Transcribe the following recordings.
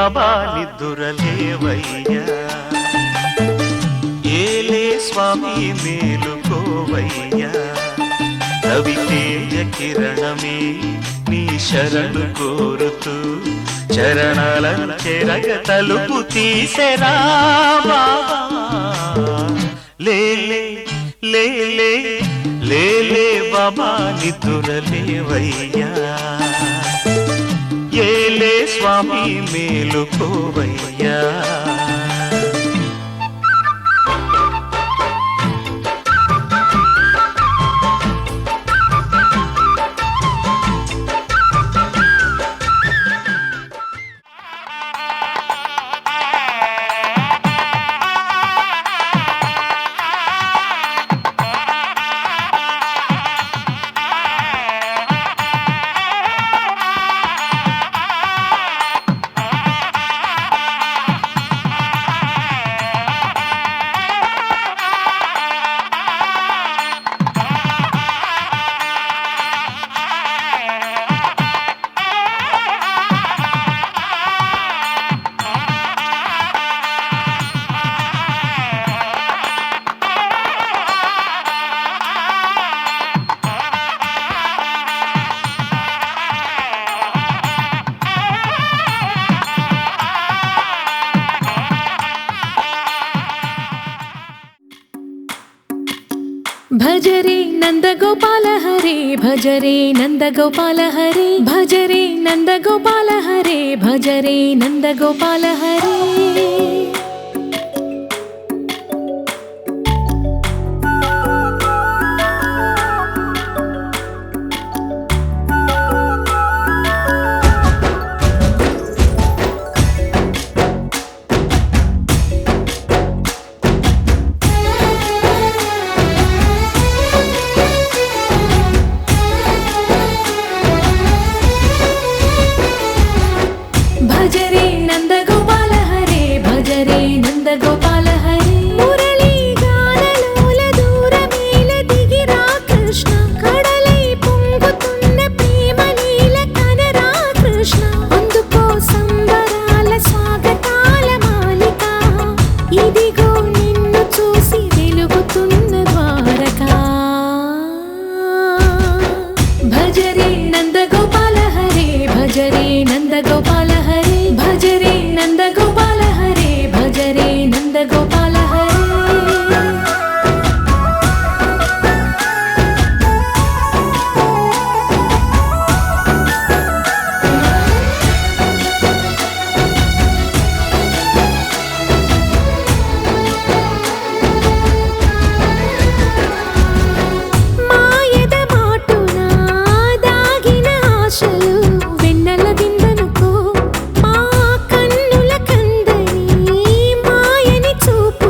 బాబా నిద్దురలేవయ్యా ఏలే స్వామి మేలుకోవయ్యా రవితేజ కిరణమే నీ శరణు కోరుతూ చరణాలను చెరగ తలుపు తీసెరా బాబా లేలే లేలే లేలే బాబా నిద్దురలేవయ్యా ఏలే స్వామి మేలుకోవయ్యా भजरे नंदगोपाल हरे भजरे नंदगोपाल हरे भजरे नंदगोपाल हरे भजरे नंदगोपाल हरे भजरे नंदगोपाल हरे भजरे नंदगोपाल हरे मुरली गानलोल दूरमेल दिगिरा कृष्ण कड़लै పొంగుతున్న ప్రేమ లీల కనరా కృష్ణ అందుకో సంబరాల స్వాగతాల మాలిక ఇదిగో నిన్ను చూసి వెలుగుతున్న ద్వారకా భజరే నందగోపాల హరే భజరే నందగోపాల హరే भजरे नंदगोपाल हरे भजरे नंदगोपाल हरे మాయద మాటునా దాగిన ఆశలు వెన్నెల విందనుకో మా కన్నుల కందని మాయని చూపు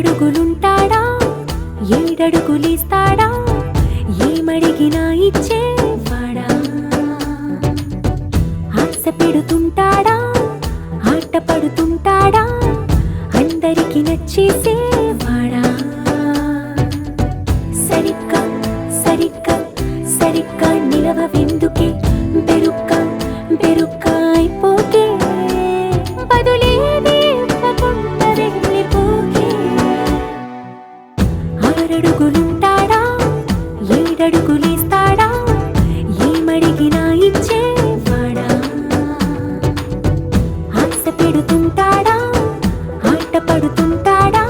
ఆరడుగులుంటాడా ఏడడుగులిస్తాడా ఏమడిగినా ఇచ్చేవాడా ఆశ పెడుతుంటాడా ఆట పడుతుంటాడా అందరికి నచ్చేసేవాడా సరిగ్గా సరిగ్గా సరిగ్గా నిలవవెందుకే బెరుక్క బెరుక్క అయిపోకే బదులేది ఇవ్వకుండా వెళ్ళిపోకే ఆరడుగులుంటాడా ఏడడుగులేస్తాడా ఏమడిగినా ఇచ్చేవాడా ఆశ పెడుతుంటాడా ఆట పడుతుంటాడా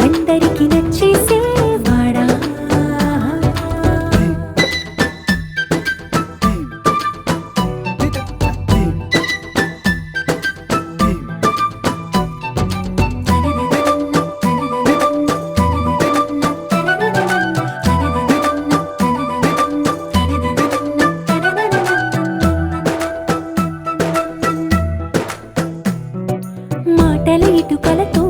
అందరికి నచ్చేసేవాడా మాటల ఇటుకలతో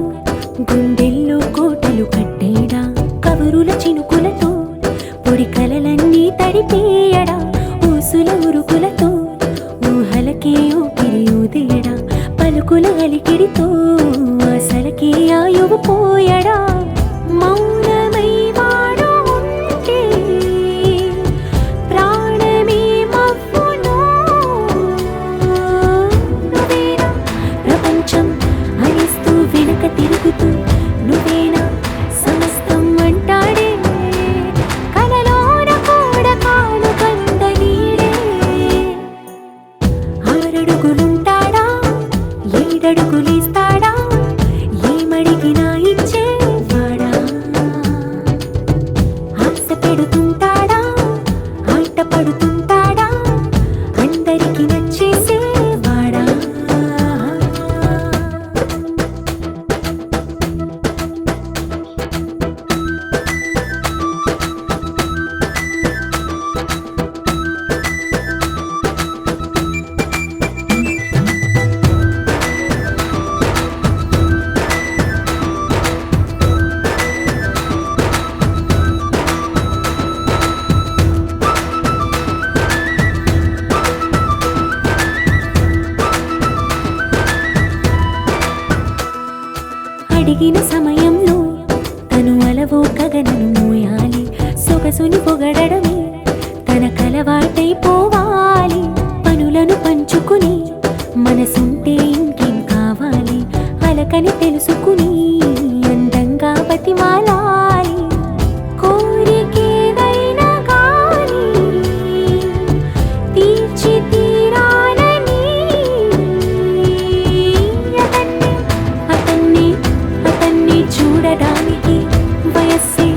గుండెల్లో కోటలు కట్టేడా కబురుల చినుకులతో పొడి కలలన్నీ తడిపేయడా ఊసుల ఉరుకులతో ఊహలకే ఊపిరి ఊదేయడా పలుకుల అలికిడితో ఆశలకే ఆయువు పోయడా మౌనమై వాడు ఉంటే ప్రాణమే మవ్వునో నువ్వేనా ప్రపంచం అనిస్తూ వెనుక తిరుగుతూ నువ్వేనా సమస్తం అంటాడే కలలోన కూడా కాను కంద నీడే ఆరడుగులుంటాడా ఏడడుగులేస్తాడా ఏమడిగినా ఇచ్చేవాడా ఆశ పెడుతుంటాడా ఆట పడుతుంటాడా అందరికి నచ్చేసేవాడా అడిగిన సమయంలో తను అలవో గగనను మోయాలి సొగసుని పొగడమే తనకలవాటైపోవాలి పనులను పంచుకుని మనసుంటే ఇంకేం కావాలి అలకని తెలుసుకుని అందంగా బతిమాలాలి కోరికేదైనా గాని తీర్చి తీరాలని అతన్ని అతన్ని చూడడానికి వయస్సే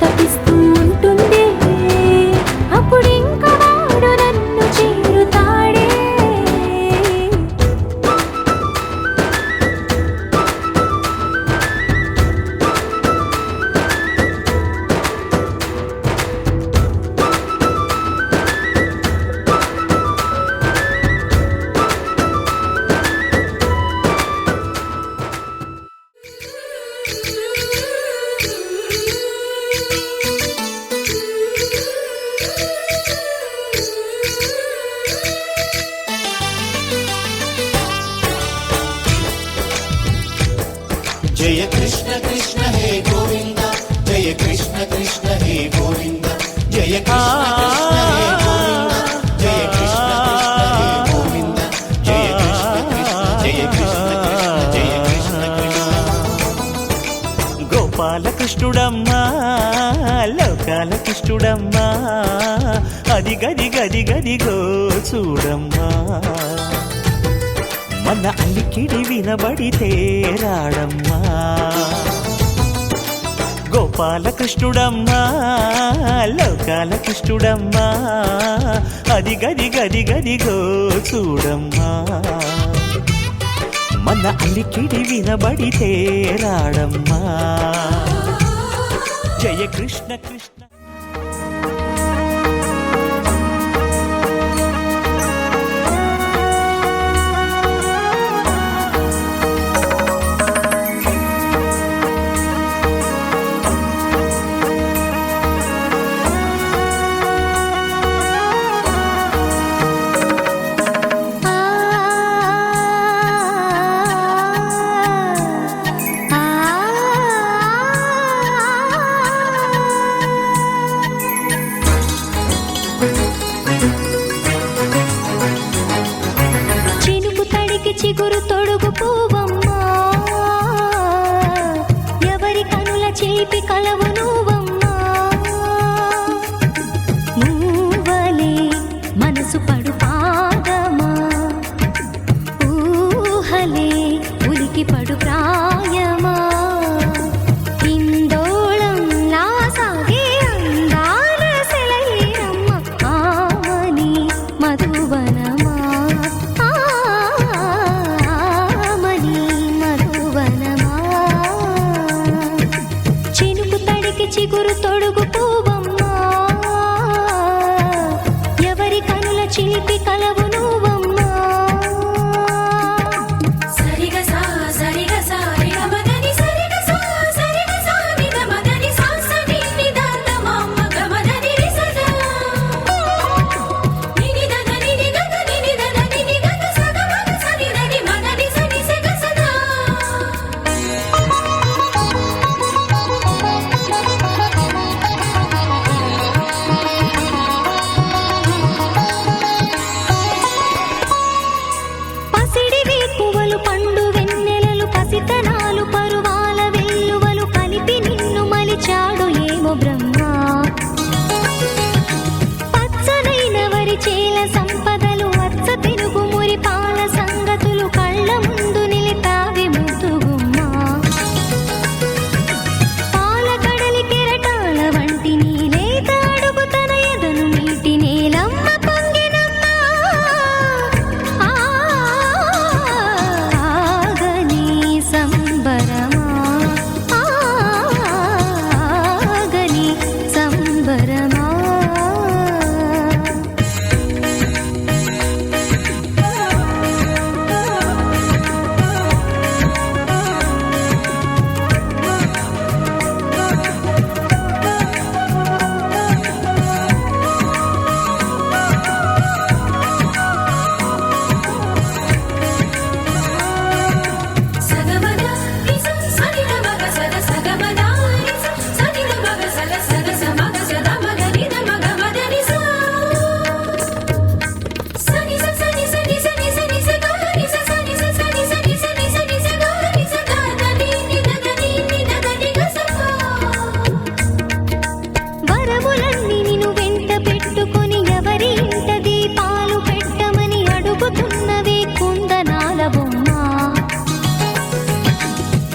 తప్పిస్తూ ఉంటుంది అప్పుడింక వాడు నన్ను చేరుతాడే जय कृष्ण कृष्ण हे गोविंद जय कृष्ण कृष्ण हे गोविंद जय कृष्ण कृष्ण हे गोविंद जय कृष्ण कृष्ण हे गोविंद जय कृष्ण कृष्ण जय कृष्ण कृष्ण जय कृष्ण कृष्ण గోపాల కృష్ణుడమ్మా లోకాల కృష్ణుడమ్మా అది గది గది గదిగో చూడమ్మా మన అలికిడి వినబడితే రాడమ్మా గోపాల కృష్ణుడమ్మా లోకాల కృష్ణుడమ్మా అది గది గది గదిగో చూడమ్మా మన అలికిడి వినబడితే రాడమ్మా జయ కృష్ణ కృష్ణ. చిగురు తొడుగు పువ్వమ్మా ఎవరి కనుల చిలిపి కలవు నువ్వమ్మా నువ్వలే మనసు పడు పాదమా ఊహలే ఉలికి పడు ప్రాయమా ఇందోళం నా సాగే అందాల సెలయేరమ్మ ఆమని మధువనమా ఆమని మధువనమా చినుకు తడికి చిగురు తొడుగు పువ్వమ్మా ఎవరి కనుల చిలిపి కలవు నువ్వమ్మా సరిగసా సరిగసా రిగమదని సరిగసా సరిగసా నిగమదని సాసని నిదాత మమ్మ గమదని రిసదా నినిదని నిగదని నిదని నిగత సగమగ సనిదని మదని సని సగసదా పసిడి వేకువలు పండు వెన్నెలలు పసితనాలు పరువాల వెల్లువలు కలిపి నిన్ను మలిచాడు ఏమో బ్రహ్మ పచ్చనైన వరి చేల సంపదలు అచ్చ తెలుగు మురి పాల సంగతులు కళ్ళ ముందు నిలిపావి ముద్దుగుమ్మా పాల కడలి కెరటాల వంటి నీలేత అడుగు తన ఎదను నీటి నేలమ్మ పొంగినమ్మా ఆగని సంబరమా ఆగని సంబరమా సగమద రిస సనిద మగ సద సగమద రిస సనిద మగ సద సద సమగ సద మగ నిద మగ మద రిస సని స సని సని సని సని స గ రి స సని స సని సని సని సని స గ రి స ద ద ని ని ద ద ని ని ద ద ని గ స వరములన్నీ నిన్ను వెంట పెట్టుకొని ఎవరి ఇంట దీపాలు పెట్టమని అడుగుతున్నవే కుందనాల బొమ్మ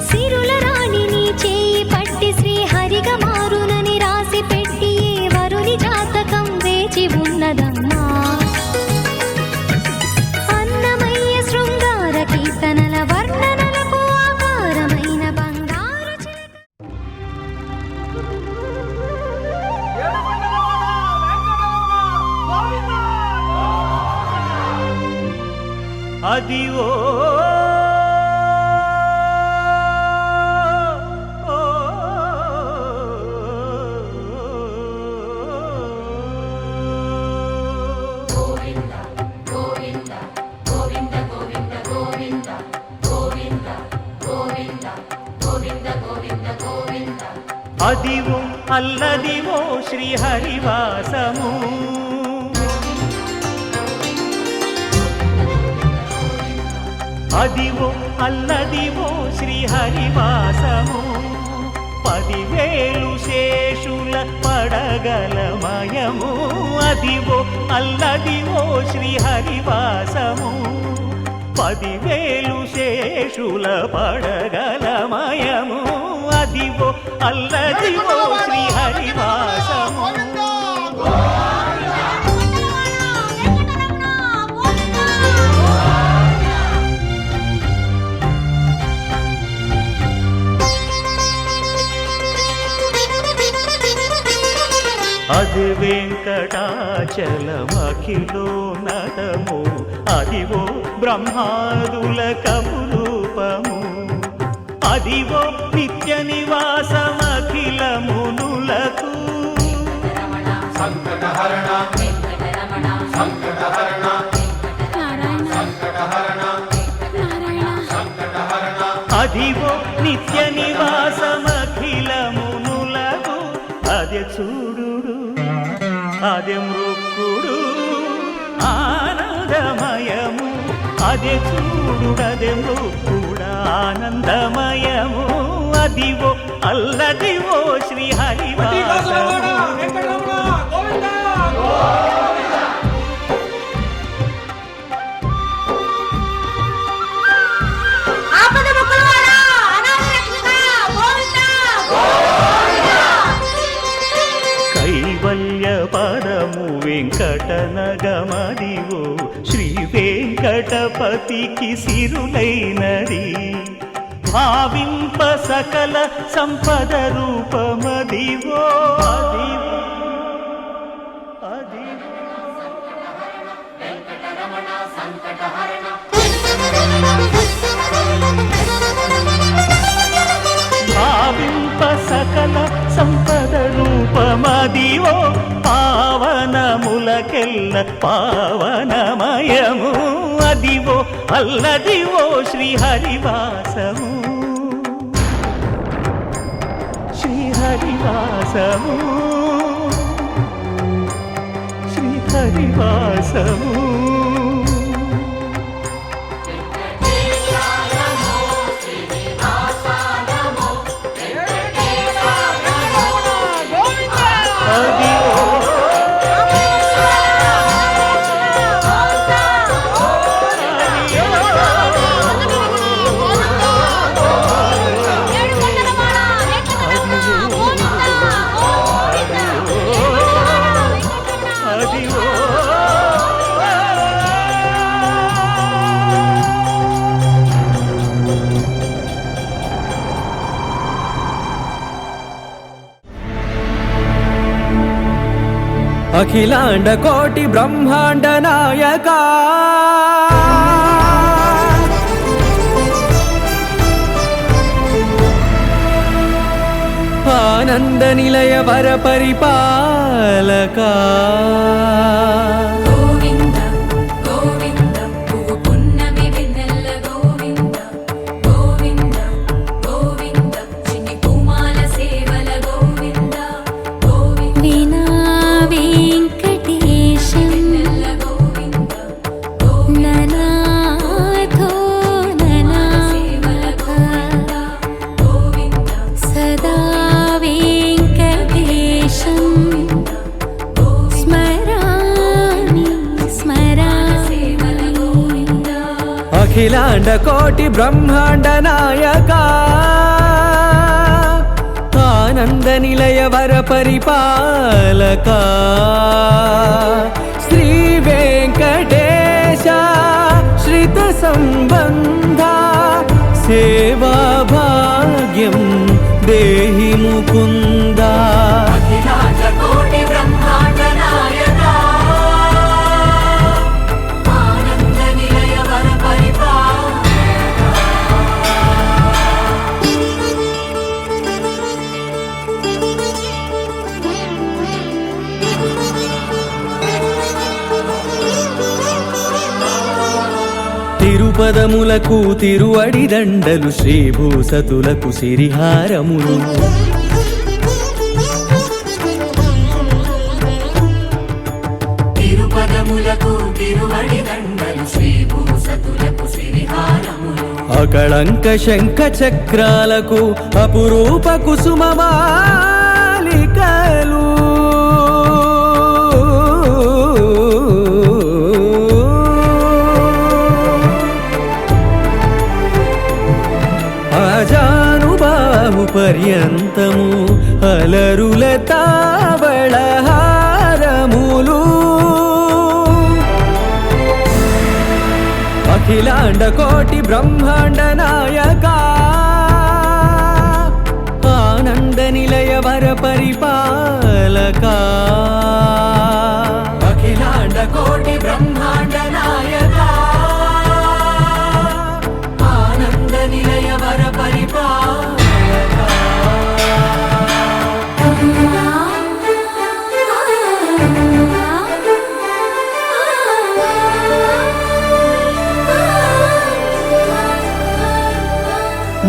సిరుల రాణి నీ చేయి పట్టి శ్రీహరిగా మారునని రాసి పెట్టి ఏ వరుని జాతకం వేచి ఉన్నదమ్మా అన్నమయ్య శృంగార కీర్తనల వర్ణనలకు ఆకారమైన బంగారు చిలక అది ఓ అదివో అల్లదివో శ్రీహరివాసము అదివో అల్లదివో శ్రీహరివాసము 10,000 శేషుల పడగలమయము అదివో అల్లదివో శ్రీహరివాసము 10,000 శేషుల పడగలమయము అదివో అల్లదివో శ్రీహరివాసము అది వెంకటాచలమఖిలో నటము అదివో బ్రహ్మాదుల కపురూపము అదివో నిత్య నివాసమఖిల మునులకు సంకటహరణ సంకటహరణ సంకటహరణ అదివో నిత్య నివాసమఖిల మునులకు అదే చూడు అదే మృక్కుడు ఆనందమయము అదే చూడుడదే మృక్కుడా ఆనందమయము అదివో అల్లదివో శ్రీ హరివాసము కైవల్య పరము వెంకటనగమదివో శ్రీ వెంకటపతికి సిరులైనది భావింప సకల సంపద రూపమదివో అదివో భావింప సకల సంపద రూపమదివో పావనములకెల్ల పావనమయము అదివో అల్లదివో శ్రీ హరివాసము శ్రీ హరివాసము శ్రీ హరివాసము అఖిలాండ కోటి బ్రహ్మాండ నాయక ఆనంద నిలయ వర పరిపాలక గోవింద గోవింద పువ్వు పున్నమి వెన్నెల గోవింద గోవింద గోవింద చిన్ని కుమాల సేవల గోవింద గోవింద వినా వెంకటేశం వెన్నెల గోవింద గోవింద ననాథో సేవల గోవింద గోవింద సదా వెంకటేశం స్మరామి స్మరామి సేవల గోవింద అఖిలాండ కోటి బ్రహ్మాండ నాయక ఆనంద నిలయ వర పరిపాలక శ్రీ వెంకటేశ శ్రిత సంబంధ సేవా భాగ్యం దేహి ముకుంద కోటి బ్రహ్మాండ నాయక ఆనంద నిలయ వర తిరుపదములకు తిరువడి దండలు శ్రీభూసతులకు సిరిహారములు తిరుపదములకు తిరువడి దండలు శ్రీభూసతులకు సిరిహారములు అకళంక శంఖ చక్రాలకు అపురూప కుసుమమాలికలు ఆజానుబాహు పర్యంతము అలరుల తావళహారములు అఖిలాండ కోటి బ్రహ్మాండ నాయక ఆనంద నిలయ వర పరిపాలక అఖిలాండ కోటి బ్రహ్మాండ నాయక ఆనంద నిలయ వర పరిపాలక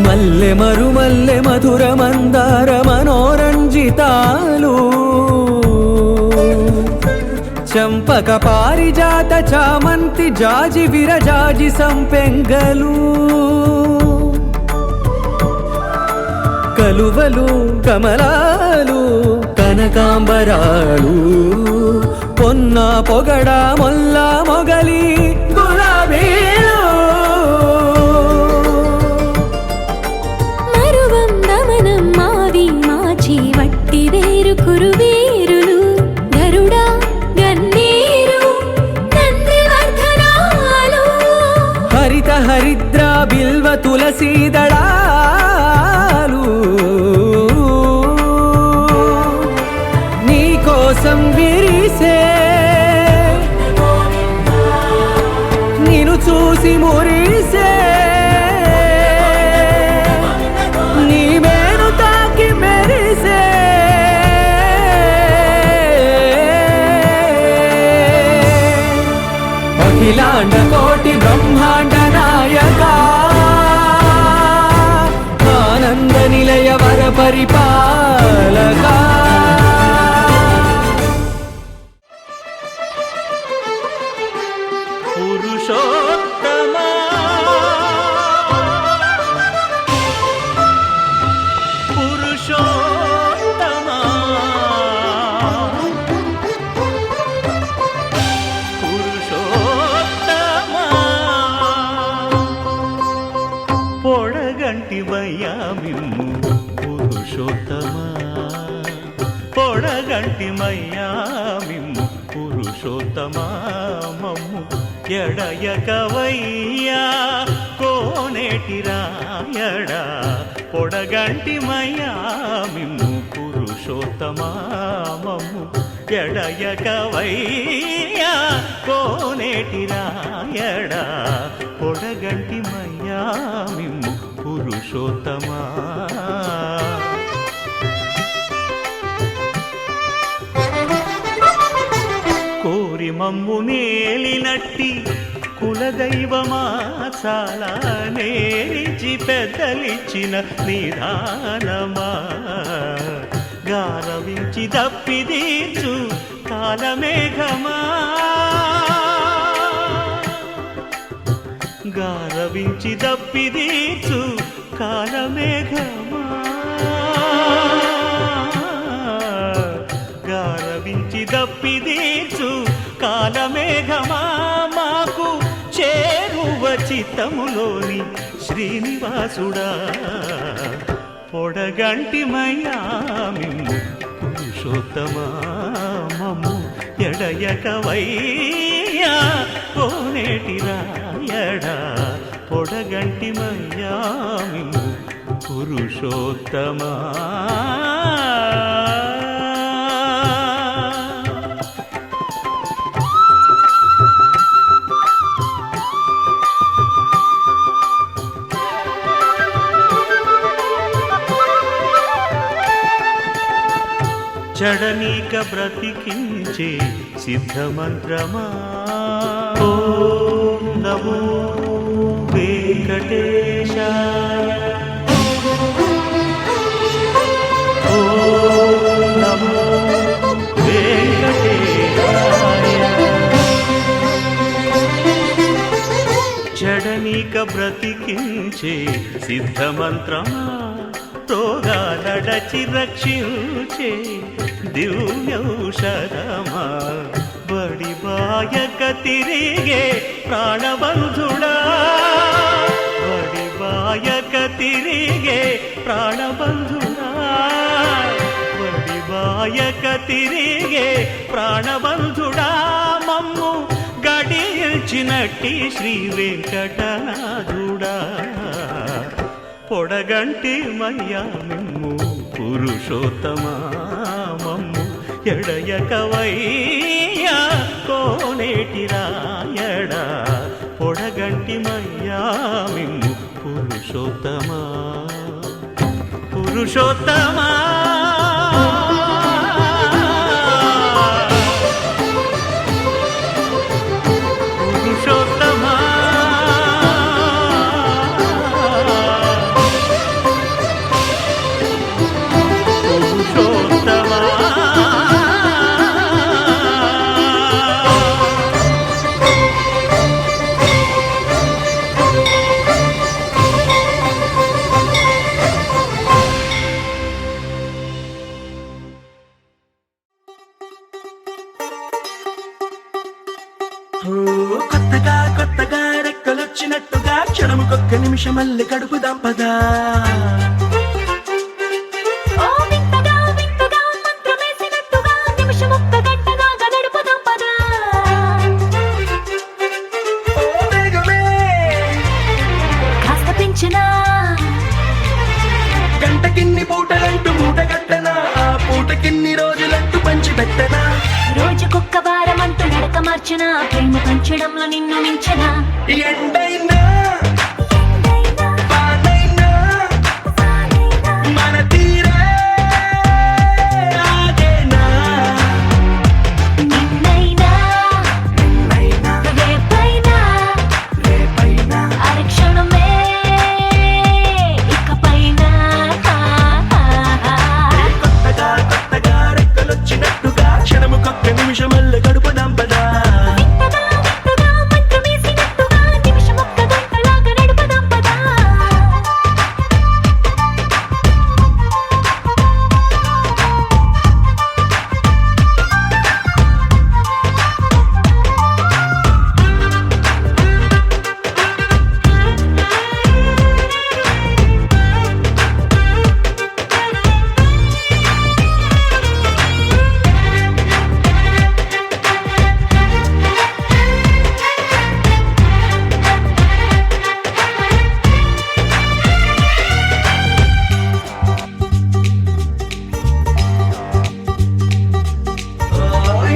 మల్లె మరుమల్లె మధుర మందార మనోరంజితాలు చంపక పారిజాత చామంతి జాజి విరజాజి సంపెంగలు కలువలు కమలాలు కనకాంబరాలు పొన్న పొగడ మొల్ల మొగలి గులాబీలు మరువం దమనం మావి మాచి వట్టి వేరు కురువేరులు గరుడా గన్నేరు నందివర్ధనాలు హరిత హరిద్ర బిల్వ తులసీదళాలు నీకోసం విరిసే నిన్ను చూసి మురిసే నీ మేను తాకి మెరిసే అఖిలాండ కోటి బ్రహ్మాండ నాయక ఆనంద నిలయ వర పరిపాలక పురుషోత్తమా పురుషోత్తమా పురుషోత్తమా పొడగంటి మయ్యామిమ్ము పురుషోత్తమా పొడగంటి మయ్యామిమ్ము పురుషోత్తమా మమ్ము ఎడయకవయ్యా కోనేటి రాయడా పొడగంటి మయ్యామిమ్ము పురుషోత్తమా మమ్ము ఎడయకవయ్యా కోనేటి రాయడా పొడగంటి మయ్యామిమ్ము పురుషోత్తమా కోరి మమ్ము నేలినట్టి కులదైవమా చాలా నేరిచి పెద్దలిచ్చిన నిదానమా గారవించి దప్పిదీర్చు కాలమేఘమా గారవించి దప్పిదీర్చు కాలమేఘమా గారవించి దప్పిదీర్చు కాలమేఘమా మాకు చేరువ చిత్తములోని శ్రీనివాసుడా పొడగంటి మయ్యామిమ్ము పురుషోత్తమా మమ్ము ఎడయకవయ్యా కోనేటి రాయడా పొడగంటి మయ్యామిమ్ము పురుషోత్తమా జడనీక బ్రతికించే సిద్ధమంత్రమా ఓం నమో వెంకటేశాయ ఓం నమో వెంకటేశాయ జడనీక బ్రతికించే సిద్ధమంత్రమా రోగాలడచి రక్షించే దివ్యౌషధమా బడిబాయక తిరిగే ప్రాణబంధుడా బడిబాయక తిరిగే ప్రాణబంధుడా బడిబాయక తిరిగే ప్రాణబంధుడా మమ్ము గడిచినట్టి శ్రీ వెంకటనాథుడా పొడగంటి మయ్యామిమ్ము పురుషోత్తమా మమ్ము ఎడయకవయ్యా కోనేటి రాయడా పొడగంటి మయ్యామిమ్ము పురుషోత్తమా పురుషోత్తమా పురుషోత్తమా పురుషోత్తమా క్షణముకొక్క నిమిషమల్లె కడుపుదాం పదా ఓ వింతగా వింతగా మంత్రమేసినట్టుగా నిమిషమొక్క గంటగా గడుపుదాం పదా ఓ వేగమే కాస్త పెంచనా గంటకిన్ని పూటలంటూ మూట కట్టనా ఆ పూటకిన్ని రోజులంటూ పంచి పెట్టనా రోజుకొక్క వారమంటూ నడక మార్చనా ప్రేమ పంచడంలో నిన్ను మించనా ఎండైనా వానైనా మన తీరే ఆగేనా నిన్నైనా రేపైనా అరక్షణమే ఇకపైన కొత్తగా కొత్తగా రెక్కలొచ్చినట్టుగా క్షణముకొక్క నిమిషమల్లె గడుపుదాం పదా వింతగా మంత్రమేసినట్టుగా నిమిషమొక్క గంటలాగా నడుపుదాం పదా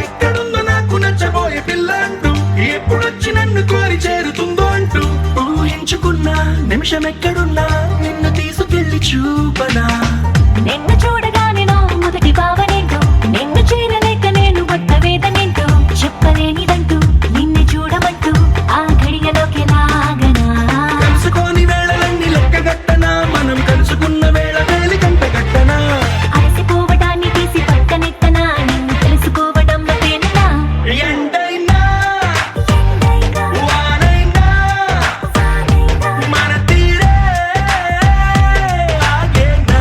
ఎక్కడుందో నాకు నచ్చబోయే పిల్ల అంటూ ఎప్పుడొచ్చి నన్ను కోరి చేరుతుందో అంటూ ఊహించుకున్నా నిమిషం ఎక్కడున్నా నిన్ను తీసుకెళ్లి చూపనా నిన్ను చూడగానే నా మొదటి భావనేంటో నిన్ను చేరలేక నేను వద్ద వేదనేంటో చెప్పలేనిదంటూ నిన్ను చూడమంటూ ఆ ఘడియలోకి లాగనా కలుసుకోని వేళలన్నీ లెక్కగట్టనా మనం కలుసుకున్న వేళ వేలి కంట కట్టనా అలసిపోవటాన్ని తీసి పక్కనెత్తనా నిన్ను తెలుసుకోవడంలో తేనెనా ఎండైనా వానైనా మన తీరే ఆగేనా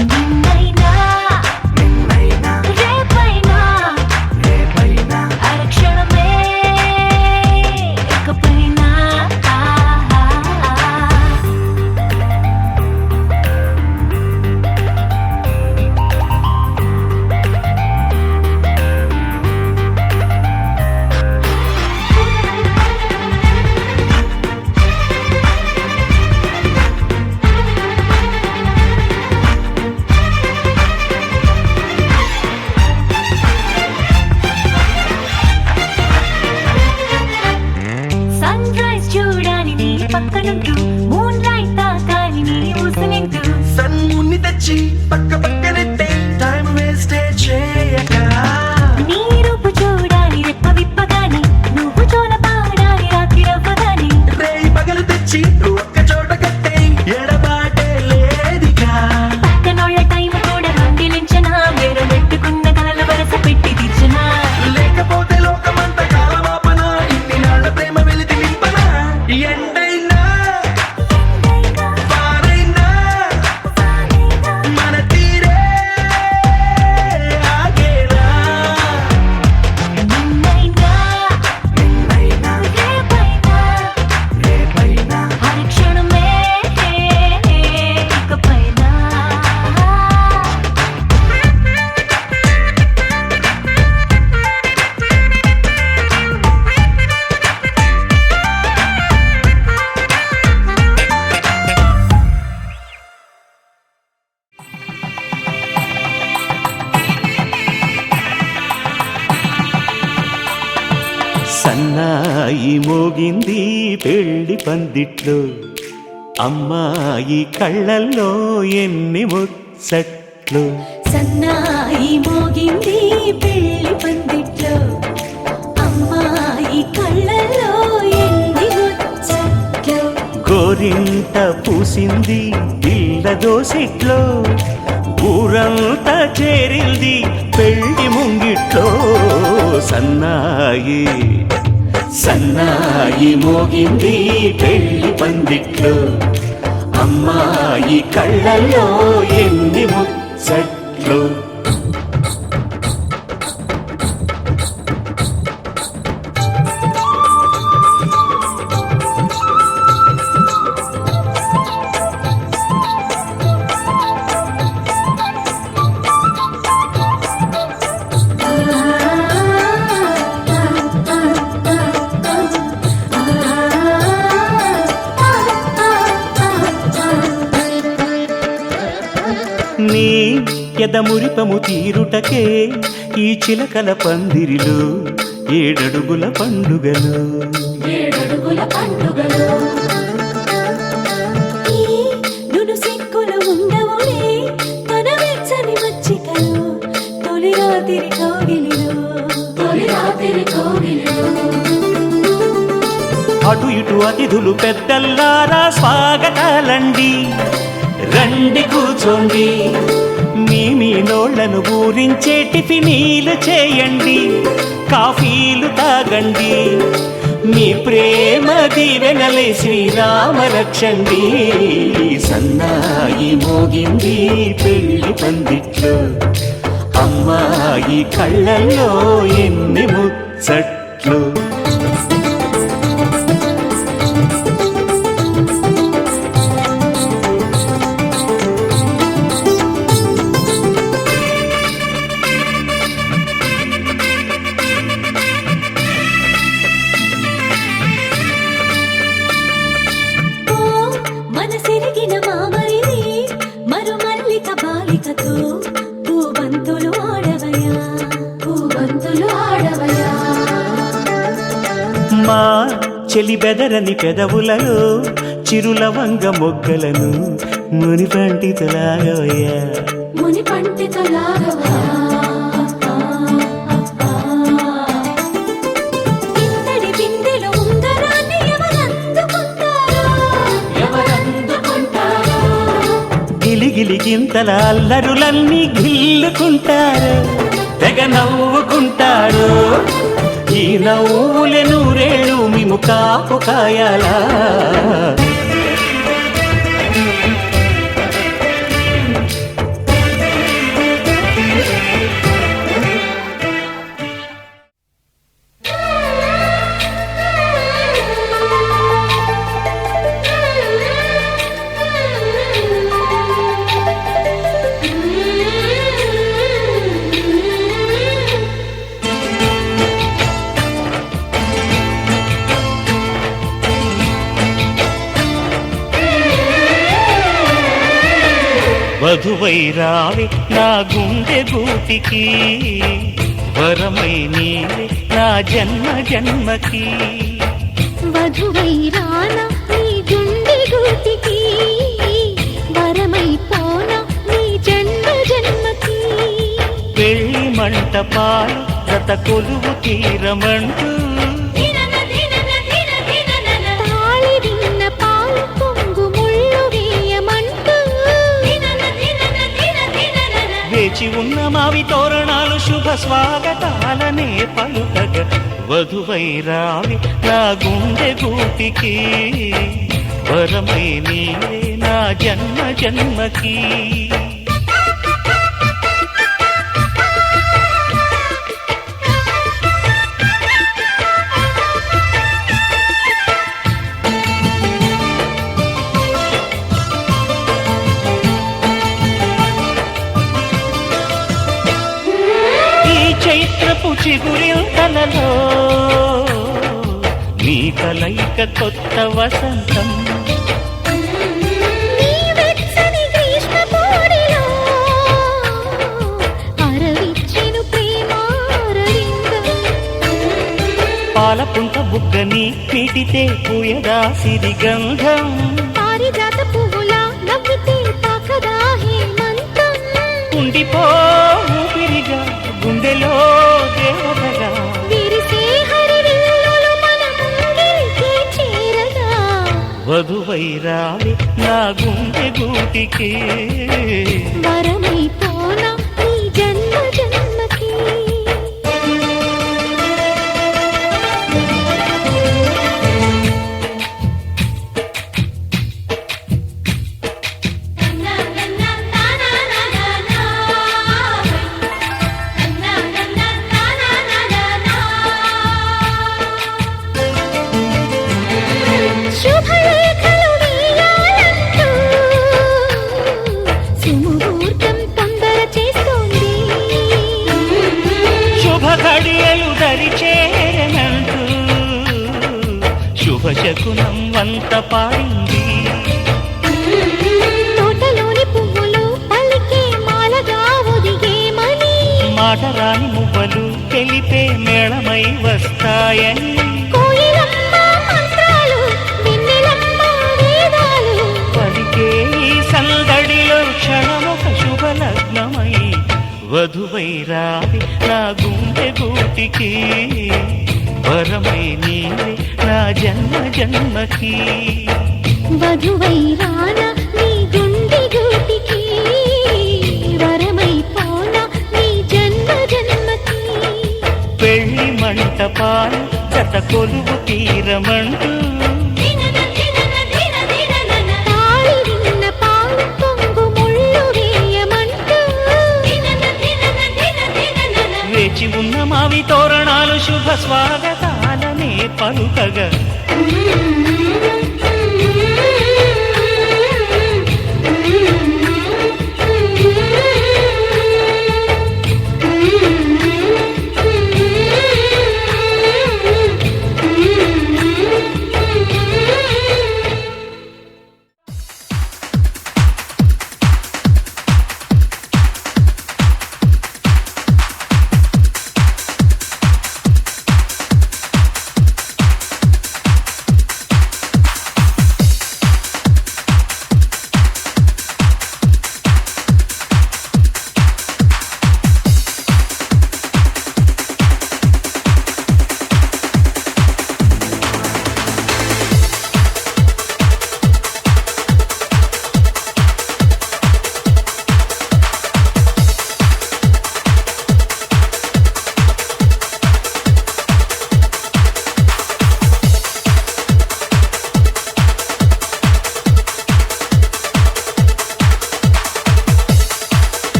నిన్నైనా రేపైనా అరక్షణమే ఇకపైన సన్ రైజ్ చూడాలి నీ పక్కనుంటూ మూన్ లైట్ తాకాలి నీ ఊసనింటూ సన్ముని తెచ్చి పక్క పక్కనెట్టే టైం వేస్ట్ చేయక నీ రూపు చూడాలి రెప్ప విప్పగాని నువ్వు చోల పాడాలి రాత్రి రవ్వగాని రేయి పగలు తెచ్చి ఒక్క చోట కట్టే ఎడబాటే లేదిగా పక్కనోళ్ళ టైం కూడా రొండిలించనా వేరు పెట్టుకున్న కలలు వరస పెట్టి తీర్చనా లేకపోతే లోకమంత కాలమాపన ఇన్ని నాళ్ళ ప్రేమ వెలితి నింపనా ఎండైనా వానైనా మన తీరే ఆగేనా నిన్నైనా రేపైనా అరక్షణమే ఇకపైన సన్నాయి మోగింది పెళ్లి పందిట్లో అమ్మాయి కళ్ళల్లో ఎన్ని ముచ్చట్లు సన్నాయి మోగింది పెళ్లి పందిట్లో అమ్మాయి కళ్ళలో ఎన్ని ముచ్చట్లు గోరింట పూసింది పిల్ల దోసిట్లో ఊరంతా చేరింది పెళ్లి ముంగిట్లో సన్నాయి సన్నాయి మోగింది పెళ్లి పందిట్లో అమ్మాయి కళ్ళల్లో ఎన్ని ముచ్చట్లు నీ ఎదమురిపము తీరుటకే ఈ చిలకల పందిరిలో ఏడడుగుల పండుగలు. ఏడడుగుల పండుగలు ఈ నును సిక్కులు ఉండవులే తన వెచ్చని మచ్చికలు తొలి రాత్రి కోగిలిలో తొలి రాత్రి కోగిలిలో. అటు ఇటు అతిథులు పెద్దల్లారా స్వాగతాలండి, రండి కూర్చోండి, మీ నోళ్లను ఊరించే టిఫినీలు చేయండి, కాఫీలు తాగండి, మీ ప్రేమ దీవెనలే శ్రీరామ రక్షండి. సన్నాయి మోగింది పెళ్లి పందిట్లో, అమ్మాయి కళ్ళల్లో ఎన్ని ముచ్చట్లు. మనసిరిగిన మామరిది మరుమల్లిక బాలికతో పూబంతులు ఆడవయా పూబంతులు ఆడవయా. మా చెలి బెదరని పెదవులలో చిరులవంగ మొగ్గలను మునిపంటితలాగవయ్యా ముని పండితులాగవా. ఇంతటి బిందెలో ఉంగరాన్ని ఎవరందుకుంటారో గిలిగిలి గింతల అల్లరులన్నీ గిల్లుకుంటారు, తెగ నవ్వుకుంటారు. ఈ నవ్వులే నూరేళ్ళు మేము కాపు కాయాలా. వధువై రావి నా గుండె గూటికి, వరమై నీవే నా జన్మ జన్మకి. వధువై రానా నీ గుండె గూటికి, వరమై పోనా నీ జన్మ జన్మకి. పెళ్లి మంటపాలు గత కొలువు తీరమంటూ, తాళి విన్న పాలు పొంగు ముళ్ళు వేయమంటూ, వేచి ఉన్న మావి తోరణాలు శుభ స్వాగతాలనే పలుకగ. వధువై రావి నా గుండె గూటికి, వరమై నీవే నా జన్మ జన్మకి. చైత్రపు చిగురింతలలో నీ కలయిక కొత్త వసంతం. నీ వెచ్చని గ్రీష్మ పోడిలో అరవిచ్చెను ప్రేమారవిందం. పాలపుంత బుగ్గని పీటితే పూయదా సిరి గంధం. పారిజాత పువ్వులా నవ్వితే తాకదా హేమంతం. ఉండిపో ఊపిరిగా గుండెలో దేవతగా, విరిసే హరివిల్లులు మన ముంగిలికి చేరగా. వధువై రావి నా గుండె గూటికి, వరమై పోనా నీ జన్మ జన్మకి. శుభలేఖలు వేయాలంటూ సుముహూర్తం తొందర చేస్తోంది. శుభ ఘడియలు దరిచేరనంటూ శుభ శకునం వంత పాడింది. తోటలోని పువ్వులు పలికే మా మాట రాని మువ్వలు తెలిపే మేళమై వస్తాయని కోయిలమ్మ మంత్రాలు వెన్నెలమ్మ వేదాలు పలికే ఈ సందడిలో క్షణమొక శుభలగ్నమై వధువై రావి నా గుండె గూటికి వరమై నీవే నా జన్మ జన్మకి వధువై రానా నీ గుండె గూటికి వరమై పోనా నీ జన్మ జన్మకి పెళ్లి మంటపాలు జత కొలువు తీరమంటూ తాళి విన్న పాలు పొంగు ముళ్ళు వేయమంటూ వేచి ఉన్న మావి తోరణాలు శుభ స్వాగతాలనే పలుకగా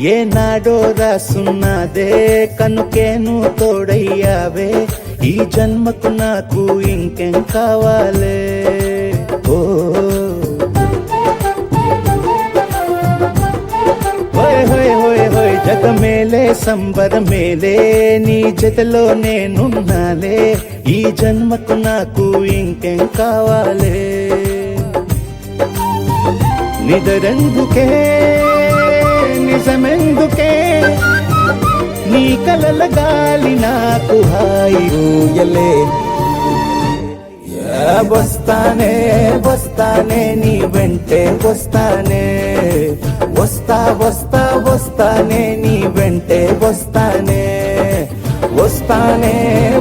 ఏనాడో రాసున్నదే కనుకేను తోడయ్యావే ఈ జన్మకు నాకు ఇంకేం కావాలే ఓ హోయ్ హోయ్ హోయ్ హోయ్ జగమేలే సంబరమేలే నీ జతలో నేనున్నాలే ఈ జన్మకు నాకు ఇంకేం కావాలే నిదరెందుకే నిజమెందుకే నీ కలల గాలి నాకు హాయిలే వస్తానే వస్తానే నీ వెంటే వస్తానే వస్తా వస్తా వస్తానే నీ వెంటే వస్తానే వస్తానే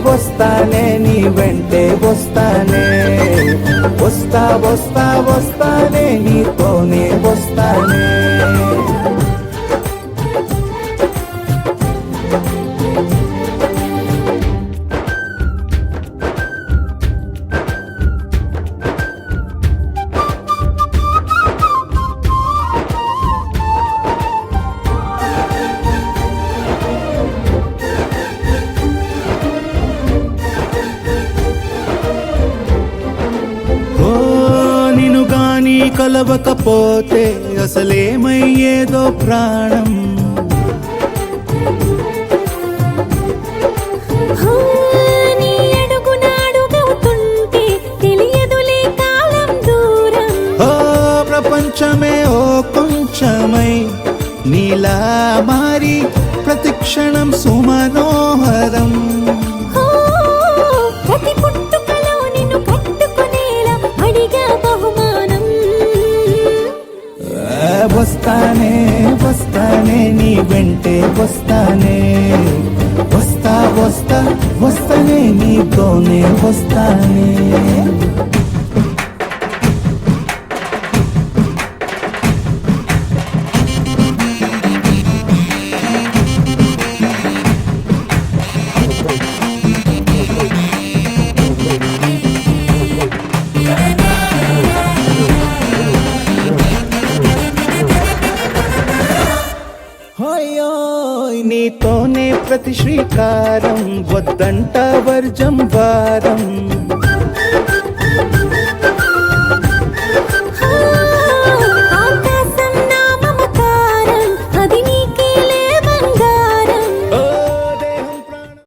వస్తానే నీ వెంటే వస్తానే వస్తా వస్తా వస్తానే నీతోనే వస్తానే కలవకపోతే అసలేమయ్యేదో ప్రాణం నీ అడుగునాడుగవుతుంటే తెలియదులే కాలం దూరం ఓ ప్రపంచమే ఓ కొంచెమై నీలా మారి ప్రతిక్షణం సుమనోహరం ప్రతి పుట్టుకలో నిన్ను కట్టుకునేలా అడిగా బహుమానం వస్తానే వస్తానే నీ వెంటే వస్తానే వస్తా వస్తా వస్తానే నీతోనే వస్తానే నీతోనే ప్రతి శ్రీకారం వద్దంట వర్జం వారం